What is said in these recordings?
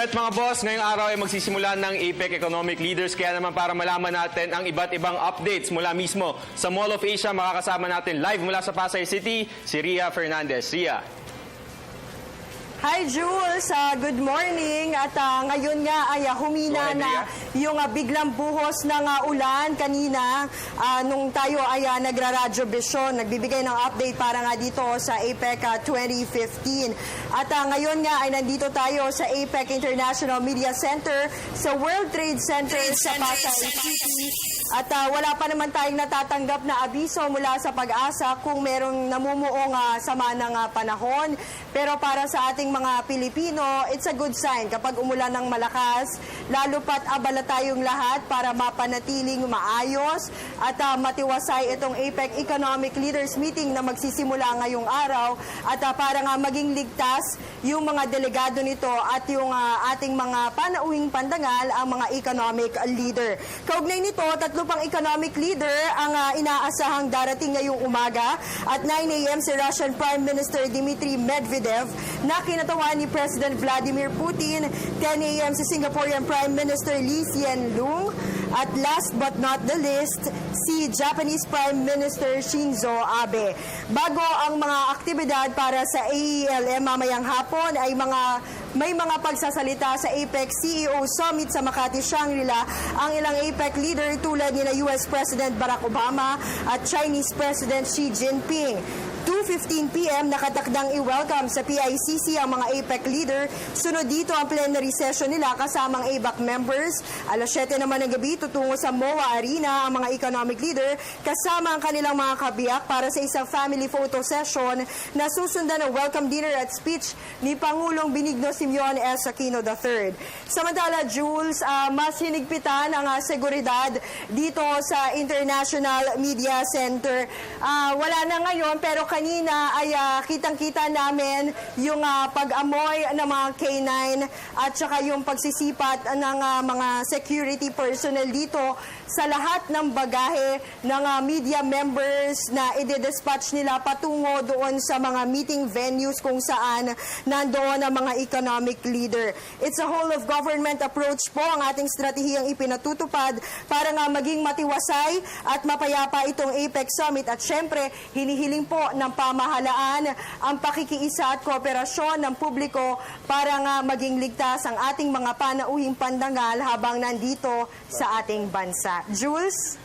at mga boss, ngayong araw ay magsisimula ng APEC Economic Leaders. Kaya naman para malaman natin ang iba't ibang updates mula mismo sa Mall of Asia, makakasama natin live mula sa Pasay City, si Ria Fernandez. Ria. Hi Jules, good morning. At ngayon nga ay humina na yung biglang buhos ng ulan kanina nung tayo ay nagra-radyo vision, nagbibigay ng update para nga dito sa APEC 2015. At ngayon nga ay nandito tayo sa APEC International Media Center sa World Trade Center sa Pasay City. At wala pa naman tayong natatanggap na abiso mula sa Pag-asa kung merong namumuong sama ng panahon. Pero para sa ating mga Pilipino, it's a good sign kapag umulan ng malakas, lalo pat abala tayong lahat para mapanatiling maayos at matiwasay itong APEC Economic Leaders Meeting na magsisimula ngayong araw at para nga maging ligtas yung mga delegado nito at yung ating mga panauhing pandangal, ang mga economic leader. Kaugnay nito, tatlo pang economic leader ang inaasahang darating ngayong umaga at 9 a.m. si Russian Prime Minister Dmitry Medvedev na kinatawan ni President Vladimir Putin, 10 a.m. si Singaporean Prime Minister Lee Hsien Loong, at last but not the least, si Japanese Prime Minister Shinzo Abe. Bago ang mga aktibidad para sa AELM mamayang hapon ay may mga pagsasalita sa APEC CEO Summit sa Makati, Shangri-La ang ilang APEC leader tulad ni US President Barack Obama at Chinese President Xi Jinping. 2:15 p.m. nakatakdang i-welcome sa PICC ang mga APEC leader. Sunod dito ang plenary session nila kasamang ABAC members. Alas 7 naman ng gabi tutungo sa MOA Arena ang mga economic leader kasama ang kanilang mga kabiyak para sa isang family photo session na susundan ng welcome dinner at speech ni Pangulong Benigno Simeon S. Aquino III. Samantala, Jules, mas hinigpitan ang seguridad dito sa International Media Center. Wala na ngayon pero kanina ay kitang-kita namin yung pag-amoy ng mga K9 at saka yung pagsisipat ng mga security personnel dito sa lahat ng bagahe ng media members na i-dispatch nila patungo doon sa mga meeting venues kung saan nandoon ang mga economic leader. It's a whole of government approach po ang ating stratehiyang ipinatutupad para nga maging matiwasay at mapayapa itong APEC Summit at syempre hinihiling po ng pamahalaan ang pakikiisa at kooperasyon ng publiko para nga maging ligtas ang ating mga panauhing pandangal habang nandito sa ating bansa. Jules?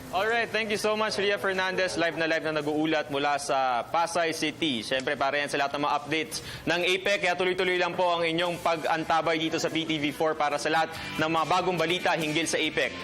Alright, thank you so much, Ria Fernandez. Live na nag-uulat mula sa Pasay City. Siyempre, para yan sa lahat ng mga updates ng APEC. Kaya tuloy-tuloy lang po ang inyong pag-antabay dito sa PTV4 para sa lahat ng mga bagong balita hinggil sa APEC.